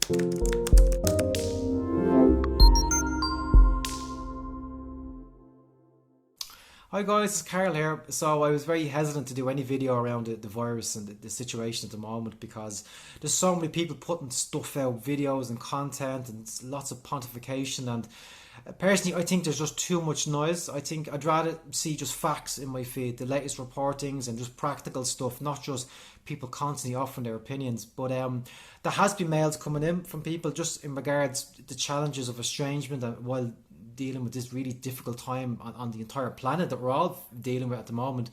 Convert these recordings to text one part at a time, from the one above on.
Hi guys, it's Carl here. So I was very hesitant to do any video around the virus and the situation at the moment because there's so many people putting stuff out, videos and content and lots of pontification, and personally I think there's just too much noise. I think I'd rather see just facts in my feed, the latest reportings and just practical stuff, not just people constantly offering their opinions. But there has been mails coming in from people just in regards to the challenges of estrangement and while dealing with this really difficult time on the entire planet that we're all dealing with at the moment,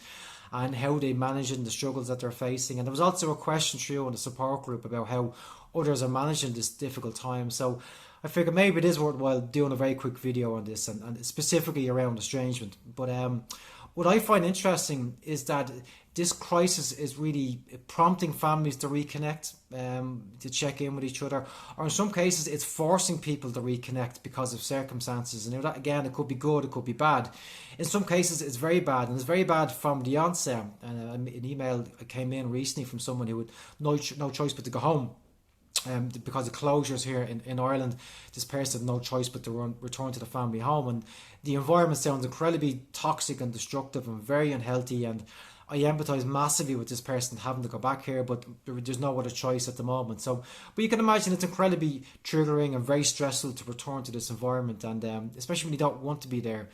and how they manage it and the struggles that they're facing. And there was also a question through on the support group about how others are managing this difficult time. So I figured maybe it is worthwhile doing a very quick video on this, and specifically around estrangement. But what I find interesting is that this crisis is really prompting families to reconnect, to check in with each other, or in some cases it's forcing people to reconnect because of circumstances. And that, again, it could be good, it could be bad. In some cases it's very bad, and it's very bad from the onset. And an email came in recently from someone who had no choice but to go home. Because of closures here in Ireland, this person had no choice but to return to the family home, and the environment sounds incredibly toxic and destructive and very unhealthy. And I empathise massively with this person having to go back here, but there's no other choice at the moment. So, but you can imagine it's incredibly triggering and very stressful to return to this environment, and especially when you don't want to be there.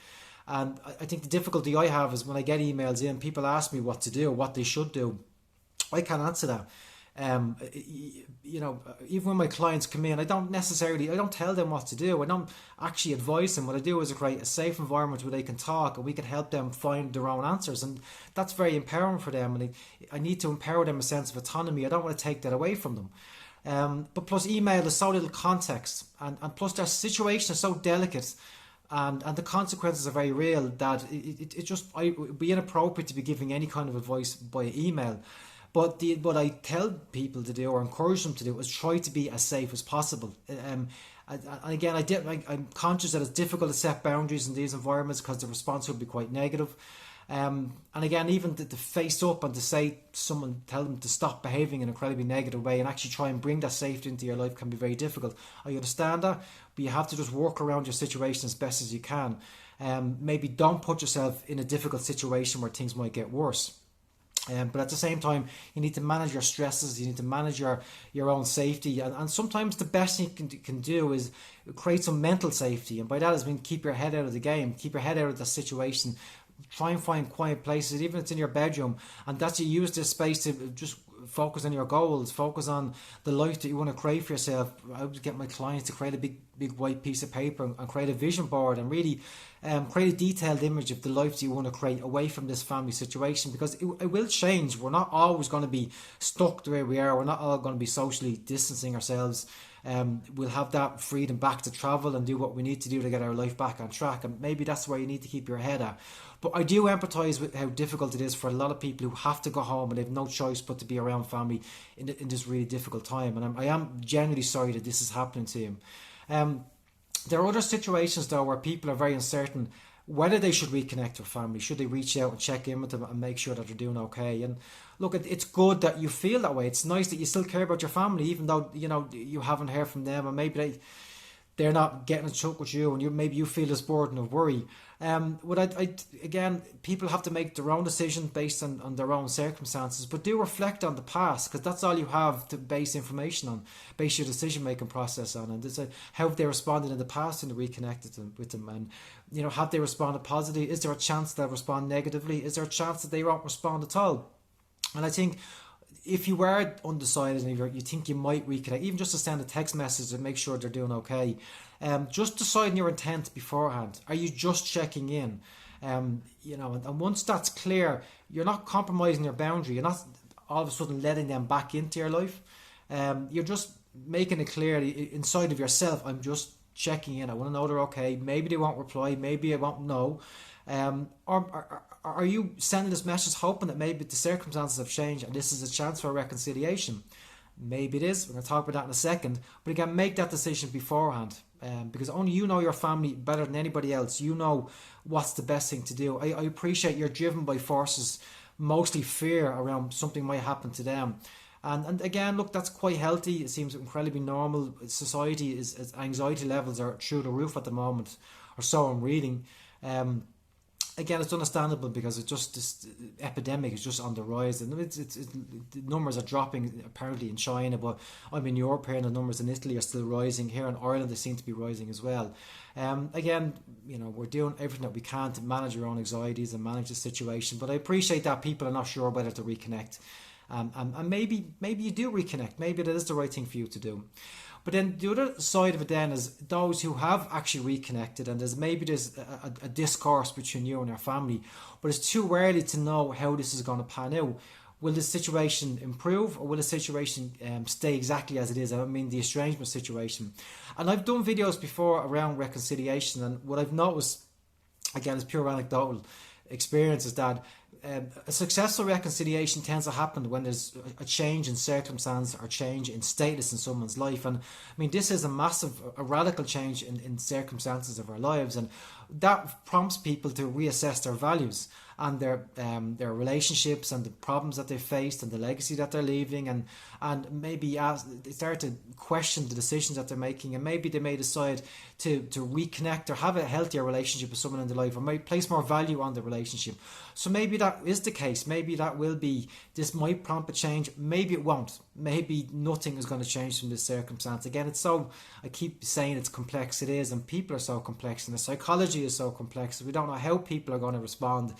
And I think the difficulty I have is when I get emails in, people ask me what to do, what they should do. I can't answer that. Even when my clients come in, I don't tell them what to do. I don't actually advise them. What I do is create a safe environment where they can talk and we can help them find their own answers. And that's very empowering for them. And I need to empower them a sense of autonomy. I don't want to take that away from them. But plus email is so little context, and plus their situation is so delicate, and the consequences are very real, that it would be inappropriate to be giving any kind of advice by email. But what I tell people to do or encourage them to do is try to be as safe as possible. And again, I'm conscious that it's difficult to set boundaries in these environments because the response will be quite negative. And again, even to face up and to say to someone, tell them to stop behaving in an incredibly negative way and actually try and bring that safety into your life can be very difficult. I understand that, but you have to just work around your situation as best as you can. Maybe don't put yourself in a difficult situation where things might get worse. But at the same time, you need to manage your stresses, you need to manage your own safety, and sometimes the best thing you can do is create some mental safety, and by that I mean keep your head out of the game, keep your head out of the situation, try and find quiet places, even if it's in your bedroom, and that's you use this space to just focus on your goals, focus on the life that you want to create for yourself. I would get my clients to create a big white piece of paper and create a vision board and really create a detailed image of the life that you want to create away from this family situation, because it will change. We're not always going to be stuck the way we are. We're not all going to be socially distancing ourselves. We'll have that freedom back to travel and do what we need to do to get our life back on track, and maybe that's where you need to keep your head at. But I do empathise with how difficult it is for a lot of people who have to go home and they have no choice but to be around family in this really difficult time, and I am genuinely sorry that this is happening to you. There are other situations though where people are very uncertain whether they should reconnect with family. Should they reach out and check in with them and make sure that they're doing okay? And look, it's good that you feel that way. It's nice that you still care about your family, even though you haven't heard from them, and maybe they're not getting in touch with you, and maybe you feel this burden of worry. Again, people have to make their own decision based on their own circumstances, but do reflect on the past, because that's all you have to base information on, base your decision making process on, and it's how have they responded in the past and reconnected with them, and have they responded positively? Is there a chance they'll respond negatively? Is there a chance that they won't respond at all? And I think if you were undecided and you think you might reconnect, even just to send a text message and make sure they're doing okay, just decide your intent beforehand. Are you just checking in? And once that's clear, you're not compromising your boundary. You're not all of a sudden letting them back into your life. You're just making it clear inside of yourself, I'm just checking in. I want to know they're okay. Maybe they won't reply. Maybe I won't know. Or are you sending this message hoping that maybe the circumstances have changed and this is a chance for a reconciliation? Maybe it is. We're going to talk about that in a second. But again, make that decision beforehand, because only you know your family better than anybody else. You know what's the best thing to do. I appreciate you're driven by forces, mostly fear around something might happen to them. And again, look, that's quite healthy. It seems incredibly normal. Society is anxiety levels are through the roof at the moment, or so I'm reading. Um, Again, it's understandable because it's just this epidemic is just on the rise, and the numbers are dropping apparently in China, but I'm in Europe here, and the numbers in Italy are still rising. Here in Ireland, they seem to be rising as well. Again, we're doing everything that we can to manage our own anxieties and manage the situation, but I appreciate that people are not sure whether to reconnect. And maybe you do reconnect. Maybe that is the right thing for you to do. But then the other side of it then is those who have actually reconnected, and there's a discourse between you and your family, but it's too early to know how this is going to pan out. Will the situation improve, or will the situation stay exactly as it is? I mean, the estrangement situation. And I've done videos before around reconciliation, and what I've noticed, again, is pure anecdotal experience, is that a successful reconciliation tends to happen when there's a change in circumstance or change in status in someone's life. And I mean, this is a radical change in circumstances of our lives, and that prompts people to reassess their values and their relationships and the problems that they faced and the legacy that they're leaving, and maybe they start to question the decisions that they're making, and maybe they may decide to reconnect or have a healthier relationship with someone in their life, or might place more value on the relationship. So maybe that is the case. Maybe this might prompt a change. Maybe it won't. Maybe nothing is going to change from this circumstance. Again, I keep saying it's complex. It is, and people are so complex, and the psychology is so complex. We don't know how people are going to respond.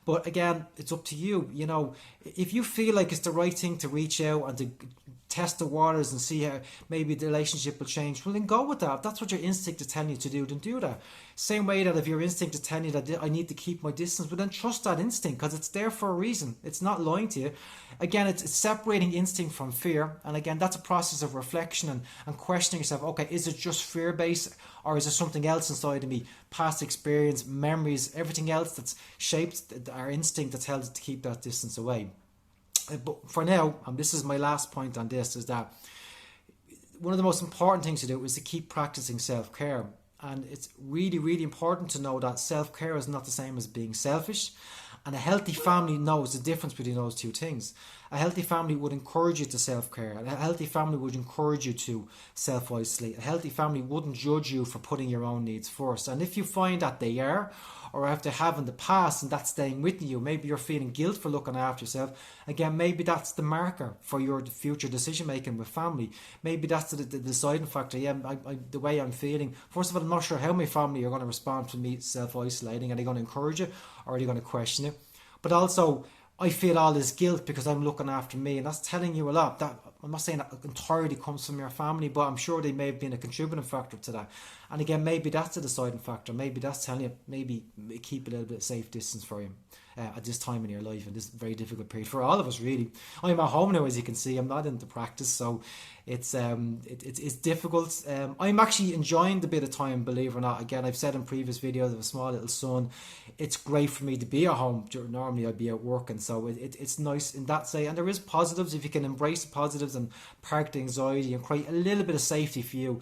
But again, it's up to you. If you feel like it's the right thing to reach out and to test the waters and see how maybe the relationship will change, well, then go with that. If that's what your instinct is telling you to do, then do that. Same way that if your instinct is telling you that I need to keep my distance, but then trust that instinct, because it's there for a reason. It's not lying to you. Again, it's separating instinct from fear. And again, that's a process of reflection and questioning yourself. Okay, is it just fear based, or is there something else inside of me? Past experience, memories, everything else that's shaped our instinct that's held us to keep that distance away. But for now, and this is my last point on this, is that one of the most important things to do is to keep practicing self-care. And it's really, really important to know that self-care is not the same as being selfish. And a healthy family knows the difference between those two things. A healthy family would encourage you to self-care. A healthy family would encourage you to self-isolate. A healthy family wouldn't judge you for putting your own needs first. And if you find that they are, or if they have in the past, and that's staying with you, maybe you're feeling guilt for looking after yourself, again, maybe that's the marker for your future decision making with family. Maybe that's the deciding factor. Yeah, the way I'm feeling. First of all, I'm not sure how my family are going to respond to me self-isolating. Are they going to encourage it, or are they going to question it? But also, I feel all this guilt because I'm looking after me, and that's telling you a lot. That I'm not saying that entirely comes from your family, but I'm sure they may have been a contributing factor to that. And again, maybe that's a deciding factor. Maybe that's telling you, maybe keep a little bit of safe distance for you at this time in your life, in this very difficult period for all of us, really. I'm at home now, as you can see. I'm not into practice, so it's difficult. I'm actually enjoying the bit of time, believe it or not. Again, I've said in previous videos, I have a small little son. It's great for me to be at home. Normally I'd be out working, so it's nice in that say. And there is positives if you can embrace the positives and park the anxiety and create a little bit of safety for you,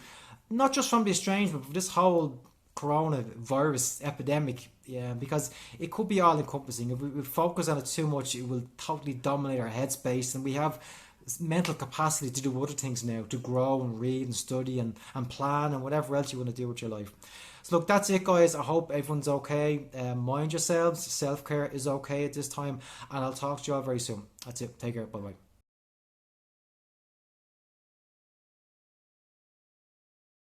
not just from the estrangement, but this whole coronavirus epidemic. Yeah, because it could be all encompassing. If we focus on it too much, it will totally dominate our headspace, and we have mental capacity to do other things now, to grow and read and study and plan and whatever else you want to do with your life. So look, that's it, guys. I hope everyone's okay. Mind yourselves. Self-care is okay at this time, and I'll talk to you all very soon. That's it. Take care. Bye-bye.